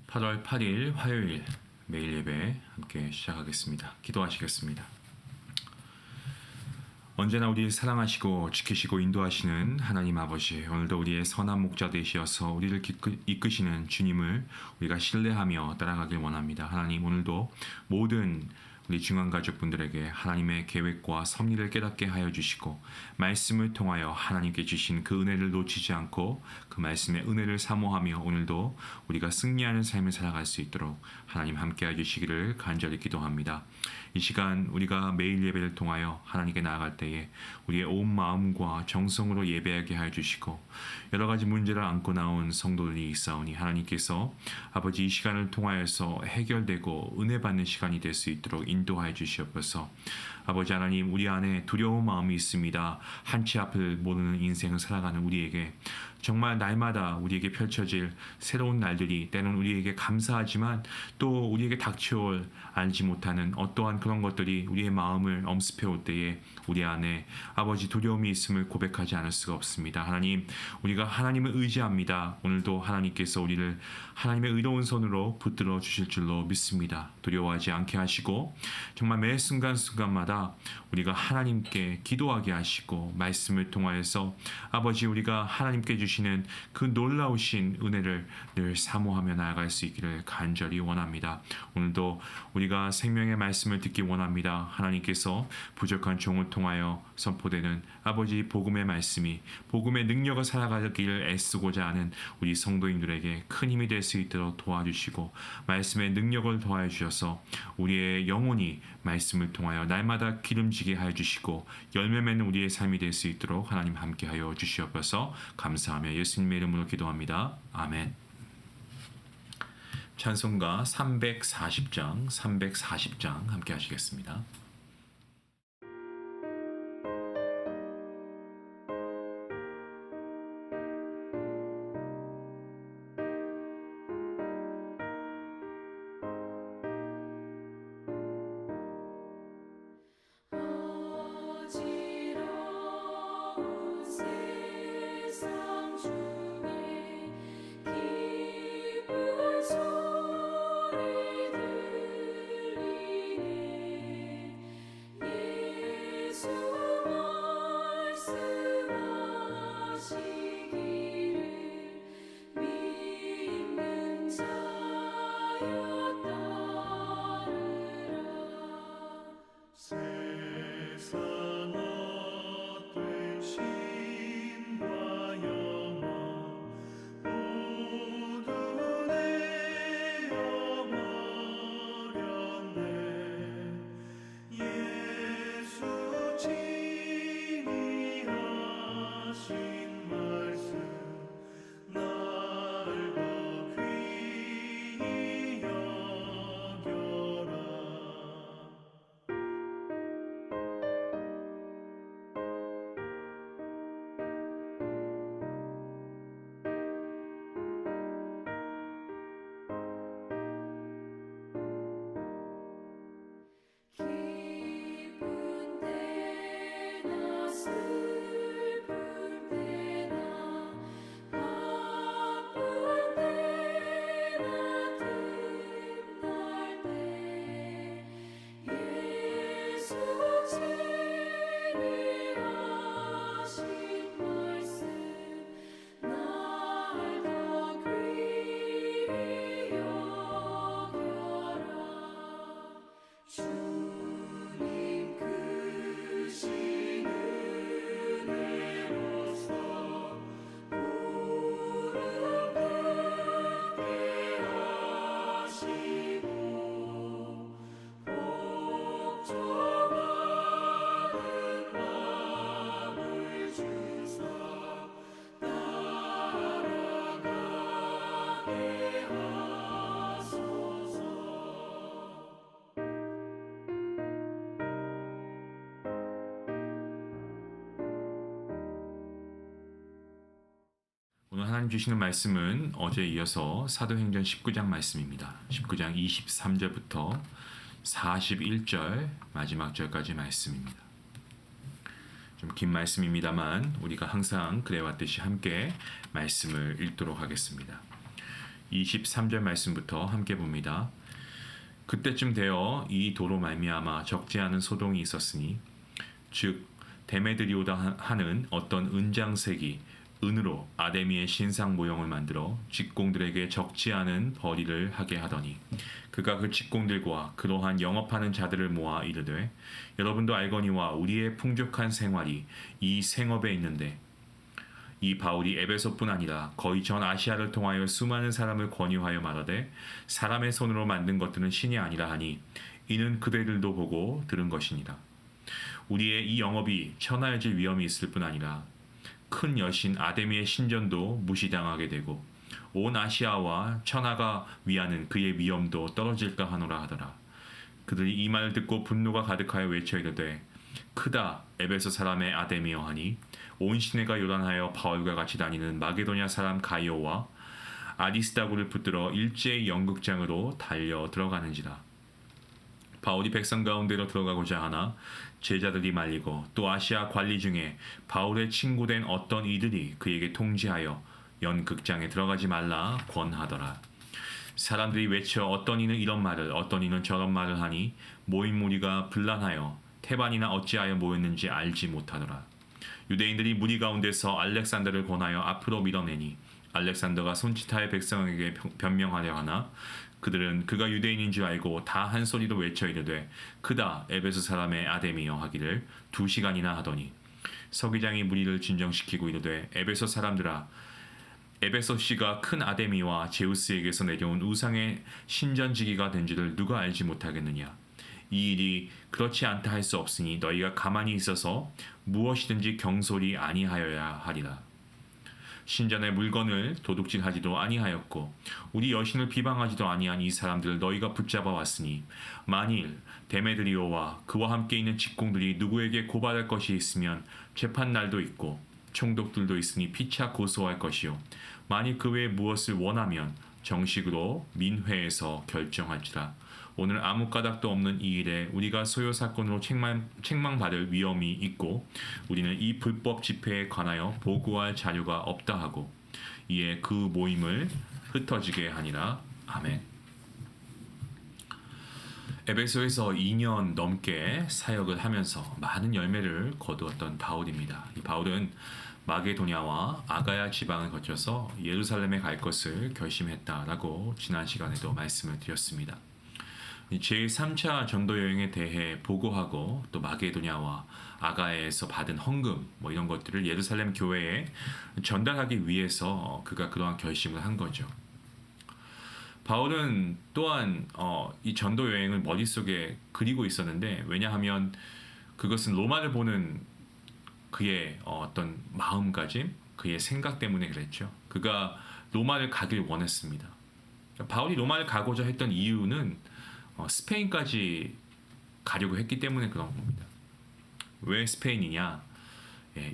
8월 8일 화요일 매일 예배 함께 시작하겠습니다. 기도하시겠습니다. 언제나 우리를 사랑하시고 지키시고 인도하시는 하나님 아버지, 오늘도 우리의 선한 목자 되시어서 우리를 이끄시는 주님을 우리가 신뢰하며 따라가길 원합니다. 하나님, 오늘도 모든 우리 중앙가족분들에게 하나님의 계획과 섭리를 깨닫게 하여 주시고 말씀을 통하여 하나님께 주신 그 은혜를 놓치지 않고 그 말씀의 은혜를 사모하며 오늘도 우리가 승리하는 삶을 살아갈 수 있도록 하나님 함께해 주시기를 간절히 기도합니다. 이 시간 우리가 매일 예배를 통하여 하나님께 나아갈 때에 우리의 온 마음과 정성으로 예배하게 하여 주시고 여러 가지 문제를 안고 나온 성도들이 있사오니 하나님께서 아버지 이 시간을 통하여서 해결되고 은혜 받는 시간이 될 수 있도록 인도하여 주시옵소서. 아버지 하나님, 우리 안에 두려운 마음이 있습니다. 한치 앞을 모르는 인생을 살아가는 우리에게 정말 날마다 우리에게 펼쳐질 새로운 날들이 때로는 우리에게 감사하지만 또 우리에게 닥쳐올 알지 못하는 어떠한 그런 것들이 우리의 마음을 엄습해올 때에 우리 안에 아버지 두려움이 있음을 고백하지 않을 수가 없습니다. 하나님, 우리가 하나님을 의지합니다. 오늘도 하나님께서 우리를 하나님의 의로운 손으로 붙들어 주실 줄로 믿습니다. 두려워하지 않게 하시고 정말 매 순간순간마다 우리가 하나님께 기도하게 하시고 말씀을 통하여서 아버지 우리가 하나님께 주시는 그 놀라우신 은혜를 늘 사모하며 나아갈 수 있기를 간절히 원합니다. 오늘도 우리가 생명의 말씀을 듣기 원합니다. 하나님께서 부족한 종을 통하여 선포되는 아버지 복음의 말씀이 복음의 능력을 살아가기를 애쓰고자 하는 우리 성도인들에게 큰 힘이 될 수 있도록 도와주시고 말씀의 능력을 더하여 주셔서 우리의 영혼이 말씀을 통하여 날마다 기름지게 하여 주시고 열매 맺는 우리의 삶이 될 수 있도록 하나님 함께하여 주시옵소서. 감사하며 예수님의 이름으로 기도합니다. 아멘. 찬송가 340장 함께 하시겠습니다. 오늘 하나님 주시는 말씀은 어제에 이어서 사도행전 19장 말씀입니다. 19장 23절부터 41절 마지막 절까지 말씀입니다. 좀 긴 말씀입니다만 우리가 항상 그래왔듯이 함께 말씀을 읽도록 하겠습니다. 23절 말씀부터 함께 봅니다. 그때쯤 되어 이 도로 말미암아 적지 않은 소동이 있었으니 즉 데메드리오다 하는 어떤 은장색이 은으로 아데미의 신상 모형을 만들어 직공들에게 적지 않은 벌이를 하게 하더니 그가 그 직공들과 그러한 영업하는 자들을 모아 이르되 여러분도 알거니와 우리의 풍족한 생활이 이 생업에 있는데 이 바울이 에베소뿐 아니라 거의 전 아시아를 통하여 수많은 사람을 권유하여 말하되 사람의 손으로 만든 것들은 신이 아니라 하니 이는 그대들도 보고 들은 것이니라. 우리의 이 영업이 천하여질 위험이 있을 뿐 아니라 큰 여신 아데미의 신전도 무시당하게 되고 온 아시아와 천하가 위하는 그의 위엄도 떨어질까 하노라 하더라. 그들이 이 말을 듣고 분노가 가득하여 외쳐 이르되 크다 에베소 사람의 아데미여 하니 온 시내가 요란하여 바울과 같이 다니는 마게도냐 사람 가이오와 아리스다고를 붙들어 일제히 연극장으로 달려 들어가는지라. 바울이 백성 가운데로 들어가고자 하나 제자들이 말리고 또 아시아 관리 중에 바울의 친구된 어떤 이들이 그에게 통지하여 연극장에 들어가지 말라 권하더라. 사람들이 외쳐 어떤 이는 이런 말을 어떤 이는 저런 말을 하니 모인 무리가 분란하여 태반이나 어찌하여 모였는지 알지 못하더라. 유대인들이 무리 가운데서 알렉산더를 권하여 앞으로 밀어내니 알렉산더가 손짓하여 백성에게 변명하려 하나 그들은 그가 유대인인 줄 알고 다 한 소리로 외쳐 이르되 크다 에베소 사람의 아데미여 하기를 2시간이나 하더니 서기장이 무리를 진정시키고 이르되 에베소 사람들아 에베소 씨가 큰 아데미와 제우스에게서 내려온 우상의 신전지기가 된 줄을 누가 알지 못하겠느냐. 이 일이 그렇지 않다 할 수 없으니 너희가 가만히 있어서 무엇이든지 경솔이 아니하여야 하리라. 신전의 물건을 도둑질하지도 아니하였고 우리 여신을 비방하지도 아니한 이 사람들을 너희가 붙잡아 왔으니 만일 데메드리오와 그와 함께 있는 직공들이 누구에게 고발할 것이 있으면 재판 날도 있고 총독들도 있으니 피차 고소할 것이요 만일 그 외에 무엇을 원하면 정식으로 민회에서 결정할지라. 오늘 아무 까닭도 없는 이 일에 우리가 소요 사건으로 책망받을 위험이 있고 우리는 이 불법 집회에 관하여 보고할 자료가 없다 하고 이에 그 모임을 흩어지게 하니라. 아멘. 에베소에서 2년 넘게 사역을 하면서 많은 열매를 거두었던 바울입니다. 이 바울은 마게도냐와 아가야 지방을 거쳐서 예루살렘에 갈 것을 결심했다라고 지난 시간에도 말씀을 드렸습니다. 제3차 전도 여행에 대해 보고하고 또 마게도냐와 아가야에서 받은 헌금 이런 것들을 예루살렘 교회에 전달하기 위해서 그가 그러한 결심을 한 거죠. 바울은 또한 이 전도 여행을 머릿속에 그리고 있었는데 왜냐하면 그것은 로마를 보는 그의 어떤 마음가짐, 그의 생각 때문에 그랬죠. 그가 로마를 가길 원했습니다. 바울이 로마를 가고자 했던 이유는 스페인까지 가려고 했기 때문에 그런 겁니다. 왜 스페인이냐?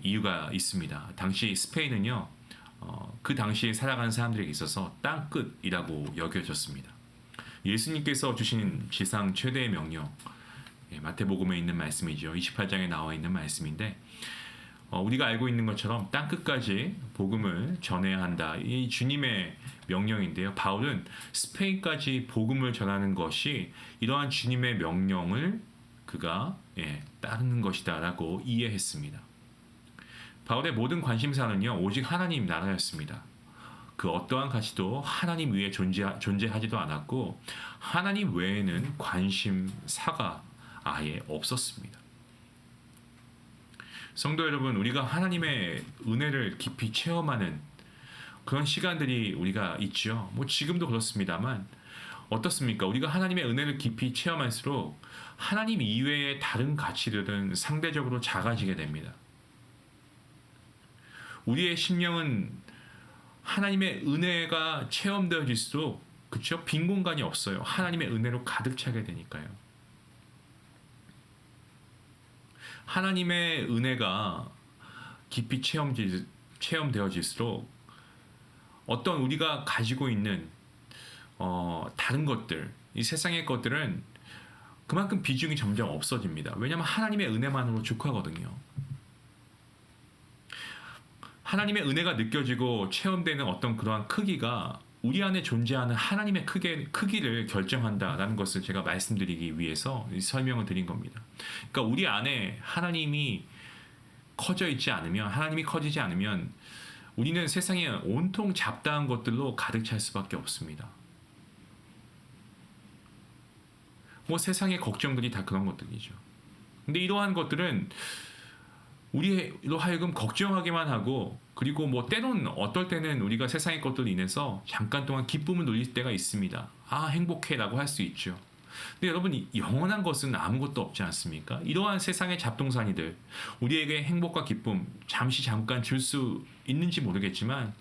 이유가 있습니다. 당시 스페인은요, 그 당시에 살아가는 사람들에게 있어서 땅끝이라고 여겨졌습니다. 예수님께서 주신 지상 최대의 명령, 마태복음에 있는 말씀이죠. 28장에 나와 있는 말씀인데 우리가 알고 있는 것처럼 땅끝까지 복음을 전해야 한다. 이 주님의 명령인데요. 바울은 스페인까지 복음을 전하는 것이 이러한 주님의 명령을 그가 따르는 것이다라고 이해했습니다. 바울의 모든 관심사는요. 오직 하나님 나라였습니다. 그 어떠한 가치도 하나님 위에 존재하지도 않았고 하나님 외에는 관심사가 아예 없었습니다. 성도 여러분, 우리가 하나님의 은혜를 깊이 체험하는 그런 시간들이 우리가 있죠. 지금도 그렇습니다만 어떻습니까? 우리가 하나님의 은혜를 깊이 체험할수록 하나님 이외의 다른 가치들은 상대적으로 작아지게 됩니다. 우리의 심령은 하나님의 은혜가 체험되어질수록 그렇죠? 빈 공간이 없어요. 하나님의 은혜로 가득 차게 되니까요. 하나님의 은혜가 깊이 체험되어질수록 어떤 우리가 가지고 있는 다른 것들, 이 세상의 것들은 그만큼 비중이 점점 없어집니다. 왜냐하면 하나님의 은혜만으로 족하거든요. 하나님의 은혜가 느껴지고 체험되는 어떤 그러한 크기가 우리 안에 존재하는 하나님의 크기를 결정한다라는 것을 제가 말씀드리기 위해서 설명을 드린 겁니다. 그러니까 우리 안에 하나님이 커지지 않으면 우리는 세상에 온통 잡다한 것들로 가득 찰 수밖에 없습니다. 뭐 세상의 걱정들이 다 그런 것들이죠. 근데 이러한 것들은 우리로 하여금 걱정하기만 하고, 그리고 뭐 때론 어떨 때는 우리가 세상의 것들로 인해서 잠깐 동안 기쁨을 누릴 때가 있습니다. 아, 행복해라고 할 수 있죠. 근데 여러분, 영원한 것은 아무것도 없지 않습니까? 이러한 세상의 잡동사니들, 우리에게 행복과 기쁨 잠깐 줄 수 있는지 모르겠지만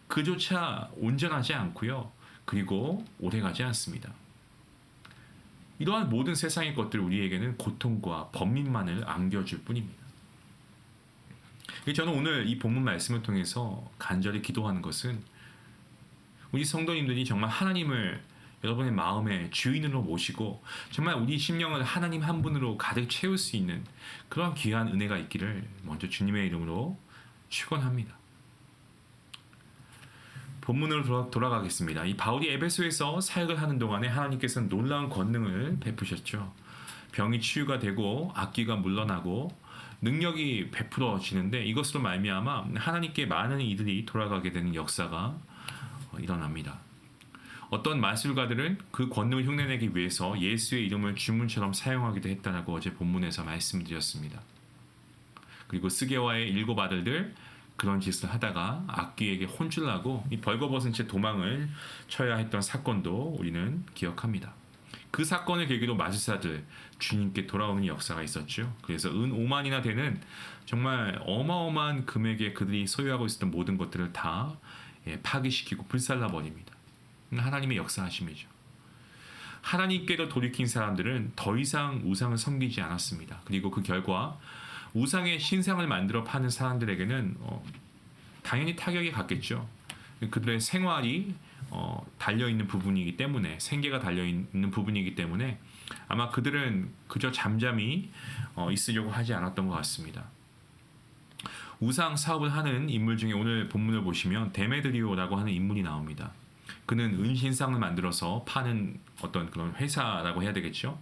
그조차 온전하지 않고요. 그리고 오래가지 않습니다. 이러한 모든 세상의 것들 우리에게는 고통과 번민만을 안겨줄 뿐입니다. 저는 오늘 이 본문 말씀을 통해서 간절히 기도하는 것은 우리 성도님들이 정말 하나님을 여러분의 마음의 주인으로 모시고 정말 우리 심령을 하나님 한 분으로 가득 채울 수 있는 그런 귀한 은혜가 있기를 먼저 주님의 이름으로 축원합니다. 본문으로 돌아가겠습니다. 이 바울이 에베소에서 사역을 하는 동안에 하나님께서는 놀라운 권능을 베푸셨죠. 병이 치유가 되고 악귀가 물러나고 능력이 베풀어지는데 이것으로 말미암아 하나님께 많은 이들이 돌아가게 되는 역사가 일어납니다. 어떤 마술가들은 그 권능을 흉내내기 위해서 예수의 이름을 주문처럼 사용하기도 했다라고 어제 본문에서 말씀드렸습니다. 그리고 스게와의 7 아들들 그런 짓을 하다가 악귀에게 혼쭐나고 이 벌거벗은 채 도망을 쳐야 했던 사건도 우리는 기억합니다. 그 사건을 계기로 마술사들 주님께 돌아오는 역사가 있었죠. 그래서 은 5만이나 되는 정말 어마어마한 금액의 그들이 소유하고 있었던 모든 것들을 다 파기시키고 불살라버립니다. 하나님의 역사하심이죠. 하나님께로 돌이킨 사람들은 더 이상 우상을 섬기지 않았습니다. 그리고 그 결과 우상의 신상을 만들어 파는 사람들에게는 당연히 타격이 갔겠죠. 그들의 생활이 달려있는 부분이기 때문에, 생계가 달려있는 부분이기 때문에 아마 그들은 그저 잠잠히 있으려고 하지 않았던 것 같습니다. 우상 사업을 하는 인물 중에 오늘 본문을 보시면 데메드리오라고 하는 인물이 나옵니다. 그는 은신상을 만들어서 파는 어떤 그런 회사라고 해야 되겠죠.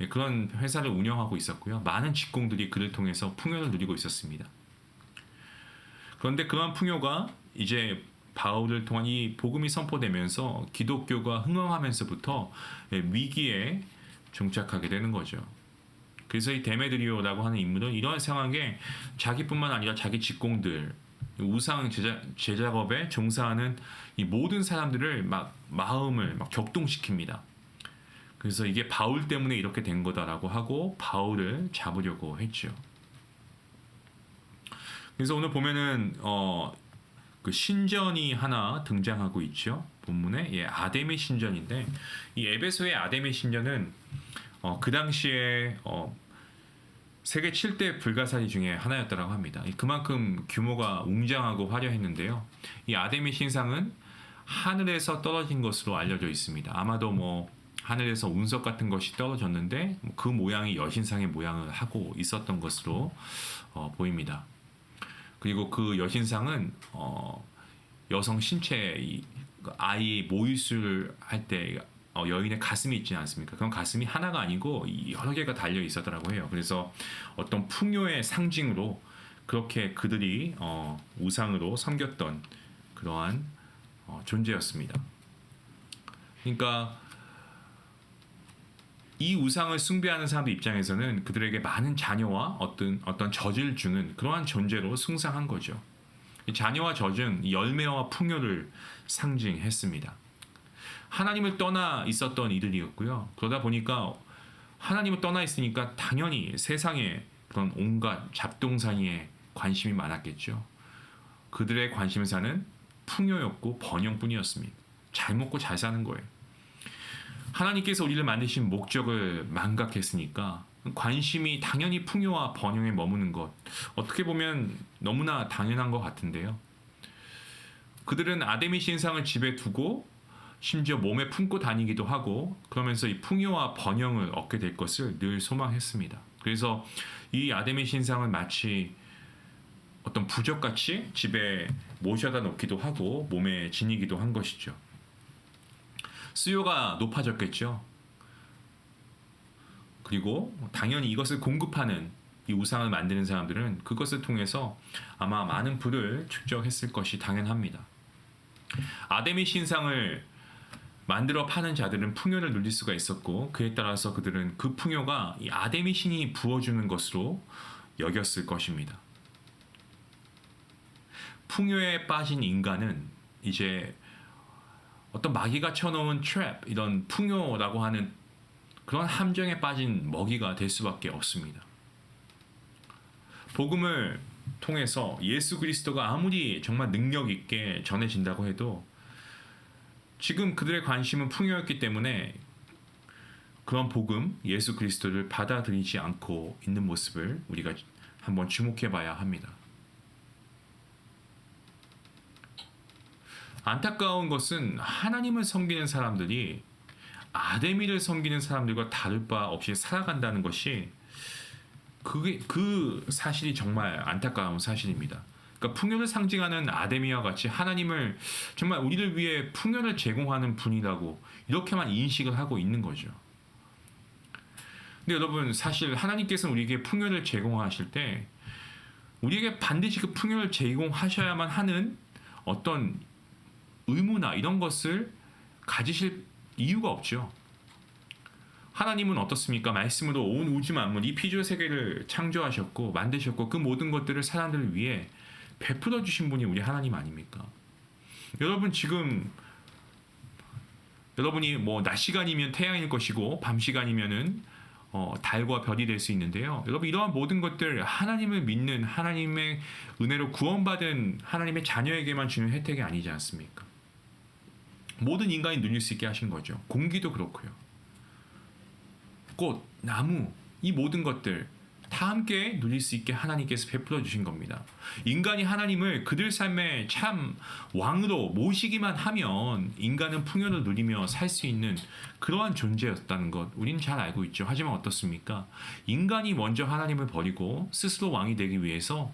그런 회사를 운영하고 있었고요. 많은 직공들이 그를 통해서 풍요를 누리고 있었습니다. 그런데 그러한 풍요가 이제 바울을 통한 이 복음이 선포되면서 기독교가 흥황하면서부터 위기에 정착하게 되는 거죠. 그래서 이 데메드리오라고 하는 인물은 이러한 상황에 자기뿐만 아니라 자기 직공들, 우상 제작업에 종사하는 이 모든 사람들을 마음을 격동시킵니다. 그래서 이게 바울 때문에 이렇게 된 거다라고 하고 바울을 잡으려고 했죠. 그래서 오늘 보면은 그 신전이 하나 등장하고 있죠. 본문에 아데미 신전인데 이 에베소의 아데미 신전은 그 당시에 세계 7대 불가사리 중에 하나였다고 합니다. 그만큼 규모가 웅장하고 화려했는데요. 이 아데미 신상은 하늘에서 떨어진 것으로 알려져 있습니다. 아마도 뭐 하늘에서 운석 같은 것이 떨어졌는데 그 모양이 여신상의 모양을 하고 있었던 것으로 보입니다. 그리고 그 여신상은 여성 신체, 아이 모유수를 할 때 여인의 가슴이 있지 않습니까? 그런 가슴이 하나가 아니고 여러 개가 달려 있었더라고 해요. 그래서 어떤 풍요의 상징으로 그렇게 그들이 우상으로 섬겼던 그러한 존재였습니다. 그러니까 이 우상을 숭배하는 사람들 입장에서는 그들에게 많은 자녀와 어떤 젖을 주는 그러한 존재로 숭상한 거죠. 자녀와 젖은 열매와 풍요를 상징했습니다. 하나님을 떠나 있었던 이들이었고요. 그러다 보니까 하나님을 떠나 있으니까 당연히 세상에 그런 온갖 잡동사니에 관심이 많았겠죠. 그들의 관심사는 풍요였고 번영뿐이었습니다. 잘 먹고 잘 사는 거예요. 하나님께서 우리를 만드신 목적을 망각했으니까 관심이 당연히 풍요와 번영에 머무는 것, 어떻게 보면 너무나 당연한 것 같은데요. 그들은 아데미 신상을 집에 두고 심지어 몸에 품고 다니기도 하고 그러면서 이 풍요와 번영을 얻게 될 것을 늘 소망했습니다. 그래서 이 아데미 신상을 마치 어떤 부적같이 집에 모셔다 놓기도 하고 몸에 지니기도 한 것이죠. 수요가 높아졌겠죠. 그리고 당연히 이것을 공급하는 이 우상을 만드는 사람들은 그것을 통해서 아마 많은 부를 축적했을 것이 당연합니다. 아데미 신상을 만들어 파는 자들은 풍요를 누릴 수가 있었고 그에 따라서 그들은 그 풍요가 이 아데미 신이 부어주는 것으로 여겼을 것입니다. 풍요에 빠진 인간은 이제 어떤 마귀가 쳐놓은 트랩, 이런 풍요라고 하는 그런 함정에 빠진 먹이가 될 수밖에 없습니다. 복음을 통해서 예수 그리스도가 아무리 정말 능력 있게 전해진다고 해도 지금 그들의 관심은 풍요였기 때문에 그런 복음, 예수 그리스도를 받아들이지 않고 있는 모습을 우리가 한번 주목해 봐야 합니다. 안타까운 것은 하나님을 섬기는 사람들이 아데미를 섬기는 사람들과 다를 바 없이 살아간다는 것이 그 사실이 정말 안타까운 사실입니다. 그러니까 풍요를 상징하는 아데미와 같이 하나님을 정말 우리를 위해 풍요를 제공하는 분이라고 이렇게만 인식을 하고 있는 거죠. 근데 여러분 사실 하나님께서는 우리에게 풍요를 제공하실 때 우리에게 반드시 그 풍요를 제공하셔야만 하는 어떤 의무나 이런 것을 가지실 이유가 없죠. 하나님은 어떻습니까? 말씀으로 온 우주 만물 이 피조 세계를 창조하셨고 만드셨고 그 모든 것들을 사람들을 위해 베풀어 주신 분이 우리 하나님 아닙니까? 여러분 지금 여러분이 뭐 낮 시간이면 태양일 것이고 밤 시간이면은 달과 별이 될 수 있는데요. 여러분 이러한 모든 것들 하나님을 믿는 하나님의 은혜로 구원받은 하나님의 자녀에게만 주는 혜택이 아니지 않습니까? 모든 인간이 누릴 수 있게 하신 거죠. 공기도 그렇고요. 꽃, 나무, 이 모든 것들 다 함께 누릴 수 있게 하나님께서 베풀어 주신 겁니다. 인간이 하나님을 그들 삶의 참 왕으로 모시기만 하면 인간은 풍요를 누리며 살 수 있는 그러한 존재였다는 것 우리는 잘 알고 있죠. 하지만 어떻습니까? 인간이 먼저 하나님을 버리고 스스로 왕이 되기 위해서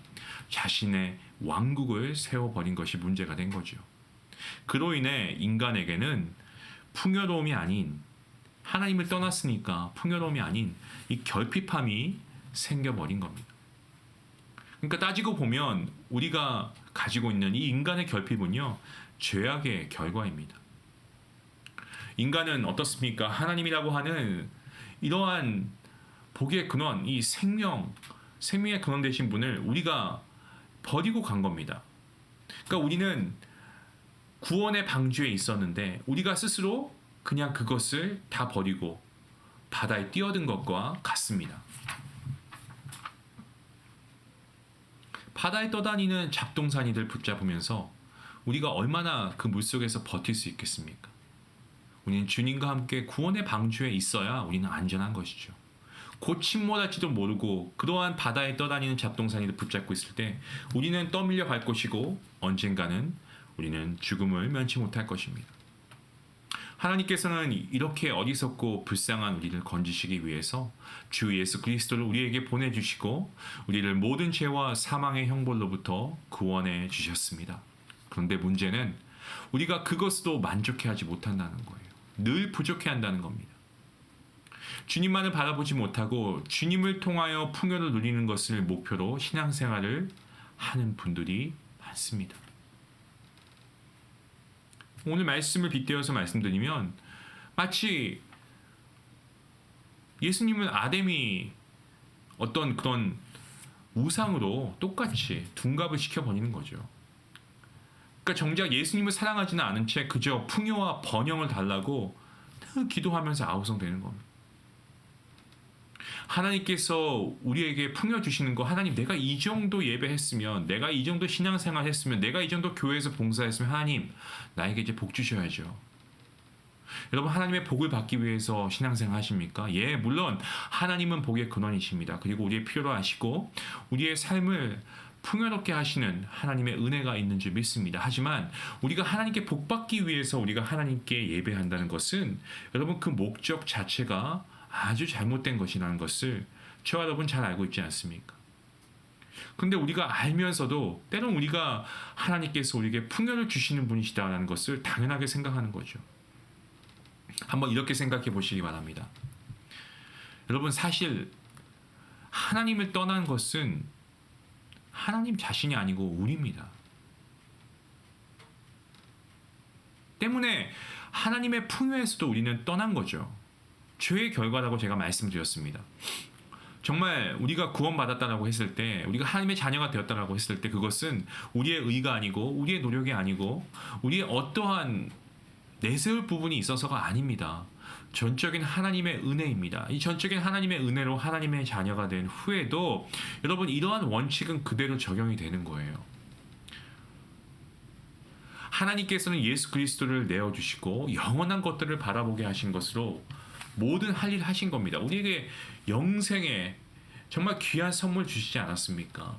자신의 왕국을 세워버린 것이 문제가 된 거죠. 그로 인해 인간에게는 풍요로움이 아닌 하나님을 떠났으니까 풍요로움이 아닌 이 결핍함이 생겨버린 겁니다. 그러니까 따지고 보면 우리가 가지고 있는 이 인간의 결핍은요 죄악의 결과입니다. 인간은 어떻습니까? 하나님이라고 하는 이러한 복의 근원, 이 생명의 근원 되신 분을 우리가 버리고 간 겁니다. 그러니까 우리는 구원의 방주에 있었는데 우리가 스스로 그냥 그것을 다 버리고 바다에 뛰어든 것과 같습니다. 바다에 떠다니는 잡동사니들 붙잡으면서 우리가 얼마나 그 물속에서 버틸 수 있겠습니까? 우리는 주님과 함께 구원의 방주에 있어야 우리는 안전한 것이죠. 곧 침몰할지도 모르고 그러한 바다에 떠다니는 잡동사니를 붙잡고 있을 때 우리는 떠밀려 갈 것이고 언젠가는 우리는 죽음을 면치 못할 것입니다. 하나님께서는 이렇게 어리석고 불쌍한 우리를 건지시기 위해서 주 예수 그리스도를 우리에게 보내주시고 우리를 모든 죄와 사망의 형벌로부터 구원해 주셨습니다. 그런데 문제는 우리가 그것으로 만족해하지 못한다는 거예요. 늘 부족해한다는 겁니다. 주님만을 바라보지 못하고 주님을 통하여 풍요를 누리는 것을 목표로 신앙생활을 하는 분들이 많습니다. 오늘 말씀을 빗대어서 말씀드리면 마치 예수님은 아담이 어떤 그런 우상으로 똑같이 둔갑을 시켜버리는 거죠. 그러니까 정작 예수님을 사랑하지는 않은 채 그저 풍요와 번영을 달라고 늘 기도하면서 아우성되는 겁니다. 하나님께서 우리에게 풍요 주시는 거 하나님 내가 이 정도 예배했으면 내가 이 정도 신앙생활 했으면 내가 이 정도 교회에서 봉사했으면 하나님 나에게 이제 복 주셔야죠. 여러분 하나님의 복을 받기 위해서 신앙생활 하십니까? 예, 물론 하나님은 복의 근원이십니다. 그리고 우리의 필요로 하시고 우리의 삶을 풍요롭게 하시는 하나님의 은혜가 있는 줄 믿습니다. 하지만 우리가 하나님께 복 받기 위해서 우리가 하나님께 예배한다는 것은 여러분 그 목적 자체가 아주 잘못된 것이라는 것을 저와 여러분 잘 알고 있지 않습니까? 그런데 우리가 알면서도 때론 우리가 하나님께서 우리에게 풍요를 주시는 분이시다라는 것을 당연하게 생각하는 거죠. 한번 이렇게 생각해 보시기 바랍니다. 여러분, 사실 하나님을 떠난 것은 하나님 자신이 아니고 우리입니다. 때문에 하나님의 풍요에서도 우리는 떠난 거죠. 죄의 결과라고 제가 말씀드렸습니다. 정말 우리가 구원받았다라고 했을 때, 우리가 하나님의 자녀가 되었다라고 했을 때, 그것은 우리의 의가 아니고 우리의 노력이 아니고 우리의 어떠한 내세울 부분이 있어서가 아닙니다. 전적인 하나님의 은혜입니다. 이 전적인 하나님의 은혜로 하나님의 자녀가 된 후에도 여러분, 이러한 원칙은 그대로 적용이 되는 거예요. 하나님께서는 예수 그리스도를 내어주시고 영원한 것들을 바라보게 하신 것으로 모든 할 일 하신 겁니다. 우리에게 영생에 정말 귀한 선물 주시지 않았습니까?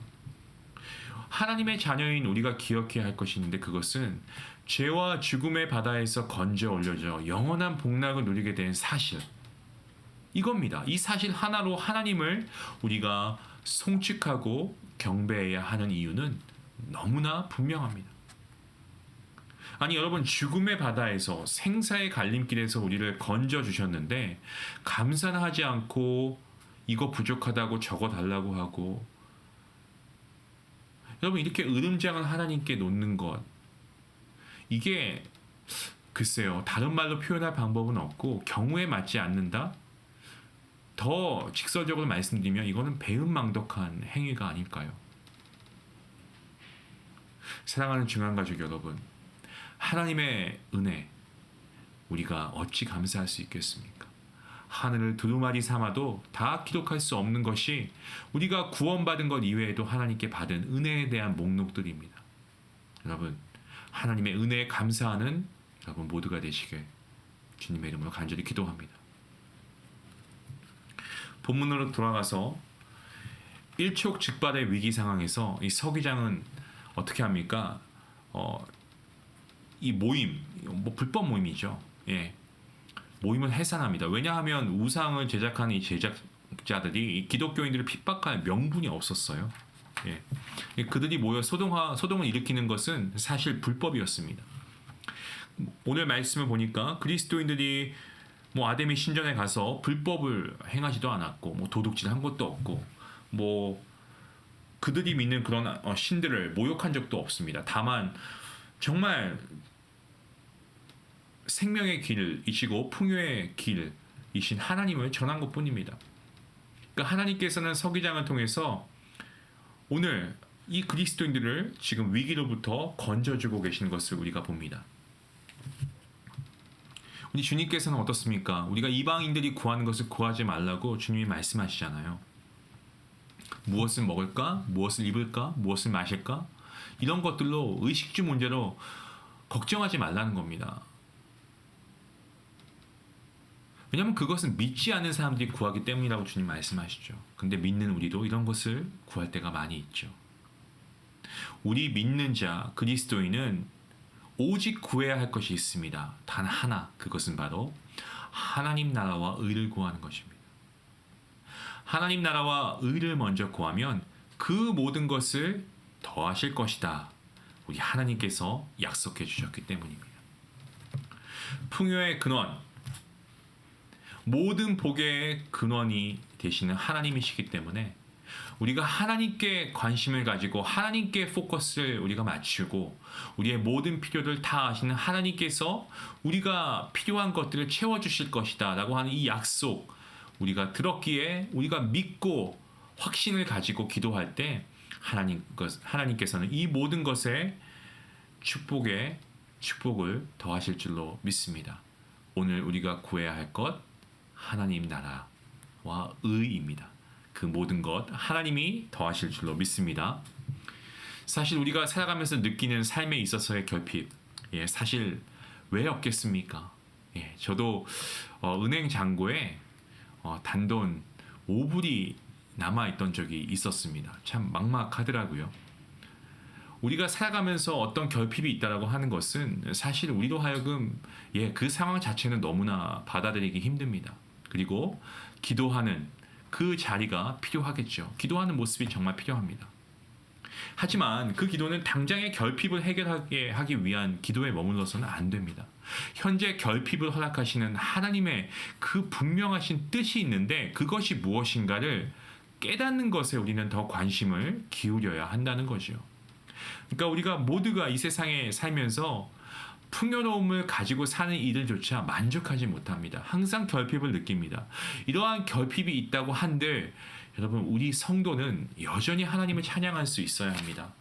하나님의 자녀인 우리가 기억해야 할 것이 있는데, 그것은 죄와 죽음의 바다에서 건져 올려져 영원한 복락을 누리게 된 사실, 이겁니다. 이 사실 하나로 하나님을 우리가 송축하고 경배해야 하는 이유는 너무나 분명합니다. 아니 여러분, 죽음의 바다에서 생사의 갈림길에서 우리를 건져 주셨는데 감사는 하지 않고 이거 부족하다고 적어 달라고 하고, 여러분, 이렇게 으름장을 하나님께 놓는 것, 이게 글쎄요, 다른 말로 표현할 방법은 없고 경우에 맞지 않는다? 더 직설적으로 말씀드리면 이거는 배은망덕한 행위가 아닐까요? 사랑하는 중앙가족 여러분, 하나님의 은혜 우리가 어찌 감사할 수 있겠습니까? 하늘을 두루마리 삼아도 다 기록할 수 없는 것이 우리가 구원받은 것 이외에도 하나님께 받은 은혜에 대한 목록들입니다. 여러분, 하나님의 은혜에 감사하는 여러분 모두가 되시길 주님의 이름으로 간절히 기도합니다. 본문으로 돌아가서 일촉즉발의 위기 상황에서 이 서기장은 어떻게 합니까? 이 모임, 불법 모임이죠. 예, 모임을 해산합니다. 왜냐하면 우상을 제작하는 이 제작자들이 이 기독교인들을 핍박할 명분이 없었어요. 예, 그들이 모여 소동을 일으키는 것은 사실 불법이었습니다. 오늘 말씀을 보니까 그리스도인들이 아데미 신전에 가서 불법을 행하지도 않았고, 도둑질한 것도 없고, 그들이 믿는 그런 신들을 모욕한 적도 없습니다. 다만 정말 생명의 길이시고 풍요의 길이신 하나님을 전한 것뿐입니다. 그러니까 하나님께서는 서기장을 통해서 오늘 이 그리스도인들을 지금 위기로부터 건져주고 계시는 것을 우리가 봅니다. 우리 주님께서는 어떻습니까? 우리가 이방인들이 구하는 것을 구하지 말라고 주님이 말씀하시잖아요. 무엇을 먹을까? 무엇을 입을까? 무엇을 마실까? 이런 것들로 의식주 문제로 걱정하지 말라는 겁니다. 왜냐하면 그것은 믿지 않는 사람들이 구하기 때문이라고 주님 말씀하시죠. 근데 믿는 우리도 이런 것을 구할 때가 많이 있죠. 우리 믿는 자 그리스도인은 오직 구해야 할 것이 있습니다. 단 하나, 그것은 바로 하나님 나라와 의를 구하는 것입니다. 하나님 나라와 의를 먼저 구하면 그 모든 것을 더하실 것이다. 우리 하나님께서 약속해 주셨기 때문입니다. 풍요의 근원, 모든 복의 근원이 되시는 하나님이시기 때문에 우리가 하나님께 관심을 가지고 하나님께 포커스를 우리가 맞추고 우리의 모든 필요를 다 아시는 하나님께서 우리가 필요한 것들을 채워주실 것이다 라고 하는 이 약속, 우리가 들었기에 우리가 믿고 확신을 가지고 기도할 때 하나님께서는 이 모든 것에 축복을 더하실 줄로 믿습니다. 오늘 우리가 구해야 할 것, 하나님 나라와 의입니다. 그 모든 것 하나님이 더하실 줄로 믿습니다. 사실 우리가 살아가면서 느끼는 삶에 있어서의 결핍, 사실 왜 없겠습니까? 저도 은행 잔고에 단돈 5불이 남아있던 적이 있었습니다. 참 막막하더라고요. 우리가 살아가면서 어떤 결핍이 있다라고 하는 것은 사실 우리로 하여금 그 상황 자체는 너무나 받아들이기 힘듭니다. 그리고 기도하는 그 자리가 필요하겠죠. 기도하는 모습이 정말 필요합니다. 하지만 그 기도는 당장의 결핍을 해결하게 하기 위한 기도에 머물러서는 안 됩니다. 현재 결핍을 허락하시는 하나님의 그 분명하신 뜻이 있는데 그것이 무엇인가를 깨닫는 것에 우리는 더 관심을 기울여야 한다는 거죠. 그러니까 우리가 모두가 이 세상에 살면서 풍요로움을 가지고 사는 이들조차 만족하지 못합니다. 항상 결핍을 느낍니다. 이러한 결핍이 있다고 한들 여러분, 우리 성도는 여전히 하나님을 찬양할 수 있어야 합니다.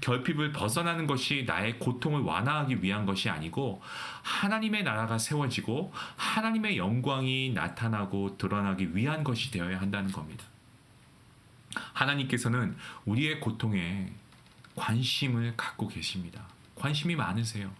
결핍을 벗어나는 것이 나의 고통을 완화하기 위한 것이 아니고 하나님의 나라가 세워지고 하나님의 영광이 나타나고 드러나기 위한 것이 되어야 한다는 겁니다. 하나님께서는 우리의 고통에 관심을 갖고 계십니다. 관심이 많으세요.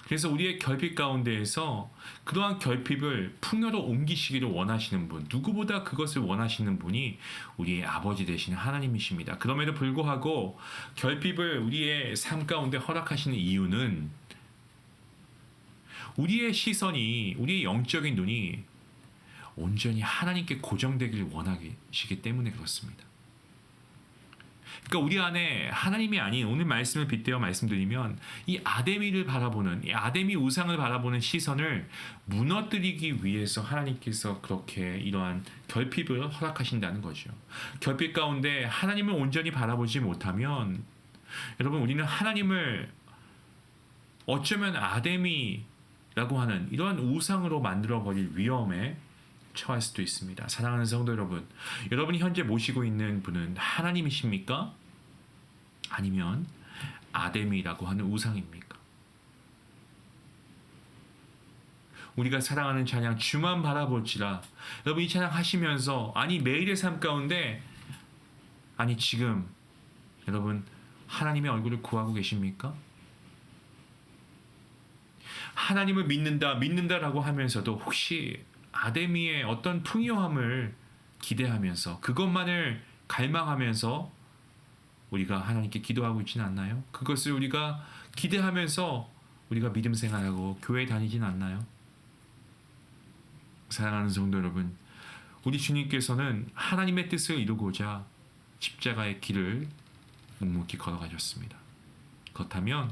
그래서 우리의 결핍 가운데에서 그러한 결핍을 풍요로 옮기시기를 원하시는 분, 누구보다 그것을 원하시는 분이 우리의 아버지 되시는 하나님이십니다. 그럼에도 불구하고 결핍을 우리의 삶 가운데 허락하시는 이유는 우리의 시선이, 우리의 영적인 눈이 온전히 하나님께 고정되기를 원하시기 때문에 그렇습니다. 그러니까 우리 안에 하나님이 아닌, 오늘 말씀을 빗대어 말씀드리면 이 아데미를 바라보는, 이 아데미 우상을 바라보는 시선을 무너뜨리기 위해서 하나님께서 그렇게 이러한 결핍을 허락하신다는 거죠. 결핍 가운데 하나님을 온전히 바라보지 못하면 여러분, 우리는 하나님을 어쩌면 아데미라고 하는 이러한 우상으로 만들어버릴 위험에 처할 수도 있습니다. 사랑하는 성도 여러분, 여러분이 현재 모시고 있는 분은 하나님이십니까? 아니면 아데미라고 하는 우상입니까? 우리가 사랑하는 찬양 주만 바라볼지라, 여러분 이 찬양 하시면서 아니 매일의 삶 가운데, 아니 지금 여러분 하나님의 얼굴을 구하고 계십니까? 하나님을 믿는다라고 하면서도 혹시 아데미의 어떤 풍요함을 기대하면서 그것만을 갈망하면서 우리가 하나님께 기도하고 있지는 않나요? 그것을 우리가 기대하면서 우리가 믿음 생활하고 교회 다니진 않나요? 사랑하는 성도 여러분, 우리 주님께서는 하나님의 뜻을 이루고자 십자가의 길을 묵묵히 걸어가셨습니다. 그렇다면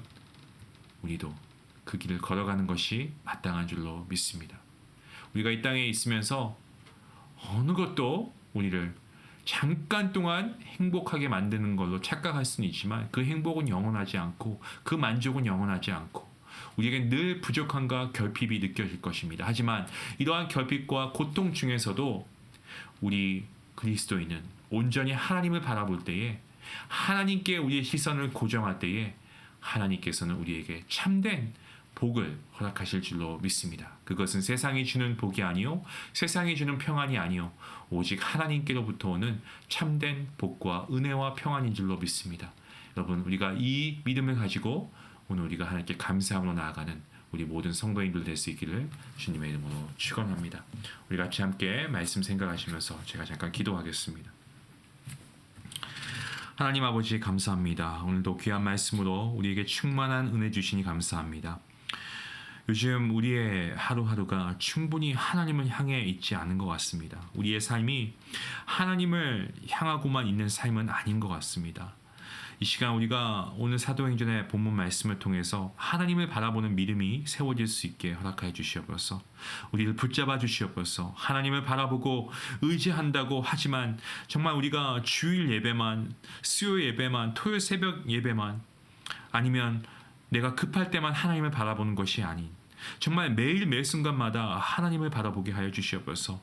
우리도 그 길을 걸어가는 것이 마땅한 줄로 믿습니다. 우리가 이 땅에 있으면서 어느 것도 우리를 잠깐 동안 행복하게 만드는 걸로 착각할 수는 있지만 그 행복은 영원하지 않고 그 만족은 영원하지 않고 우리에게 늘 부족함과 결핍이 느껴질 것입니다. 하지만 이러한 결핍과 고통 중에서도 우리 그리스도인은 온전히 하나님을 바라볼 때에, 하나님께 우리의 시선을 고정할 때에 하나님께서는 우리에게 참된 복을 허락하실 줄로 믿습니다. 그것은 세상이 주는 복이 아니요 세상이 주는 평안이 아니요 오직 하나님께로부터 오는 참된 복과 은혜와 평안인 줄로 믿습니다. 여러분, 우리가 이 믿음을 가지고 오늘 우리가 하나님께 감사함으로 나아가는 우리 모든 성도님들 될 수 있기를 주님의 이름으로 축원합니다. 우리 같이 함께 말씀 생각하시면서 제가 잠깐 기도하겠습니다. 하나님 아버지 감사합니다. 오늘도 귀한 말씀으로 우리에게 충만한 은혜 주시니 감사합니다. 요즘 우리의 하루하루가 충분히 하나님을 향해 있지 않은 것 같습니다. 우리의 삶이 하나님을 향하고만 있는 삶은 아닌 것 같습니다. 이 시간 우리가 오늘 사도행전의 본문 말씀을 통해서 하나님을 바라보는 믿음이 세워질 수 있게 허락하여 주시옵소서. 우리를 붙잡아 주시옵소서. 하나님을 바라보고 의지한다고 하지만 정말 우리가 주일 예배만, 수요 예배만, 토요일 새벽 예배만, 아니면 내가 급할 때만 하나님을 바라보는 것이 아닌 정말 매일 매 순간마다 하나님을 바라보게 하여 주시옵소서.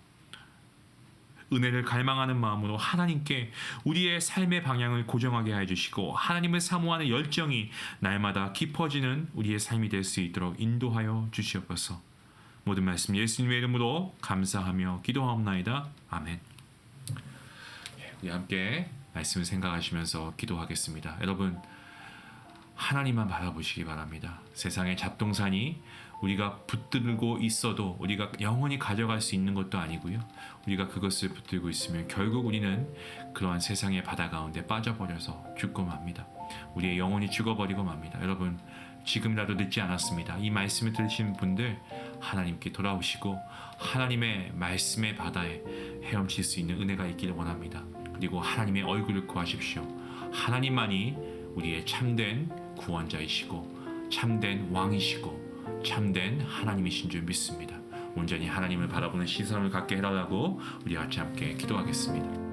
은혜를 갈망하는 마음으로 하나님께 우리의 삶의 방향을 고정하게 하여 주시고 하나님을 사모하는 열정이 날마다 깊어지는 우리의 삶이 될 수 있도록 인도하여 주시옵소서. 모든 말씀 예수님의 이름으로 감사하며 기도하옵나이다. 아멘. 우리 함께 말씀을 생각하시면서 기도하겠습니다. 여러분, 하나님만 바라보시기 바랍니다. 세상의 잡동사니 우리가 붙들고 있어도 우리가 영원히 가져갈 수 있는 것도 아니고요. 우리가 그것을 붙들고 있으면 결국 우리는 그러한 세상의 바다 가운데 빠져버려서 죽고 맙니다. 우리의 영혼이 죽어버리고 맙니다. 여러분, 지금이라도 늦지 않았습니다. 이 말씀을 들으신 분들 하나님께 돌아오시고 하나님의 말씀의 바다에 헤엄칠 수 있는 은혜가 있기를 원합니다. 그리고 하나님의 얼굴을 구하십시오. 하나님만이 우리의 참된 구원자이시고 참된 왕이시고 참된 하나님이신 줄 믿습니다. 온전히 하나님을 바라보는 시선을 갖게 해달라고 우리 같이 함께 기도하겠습니다.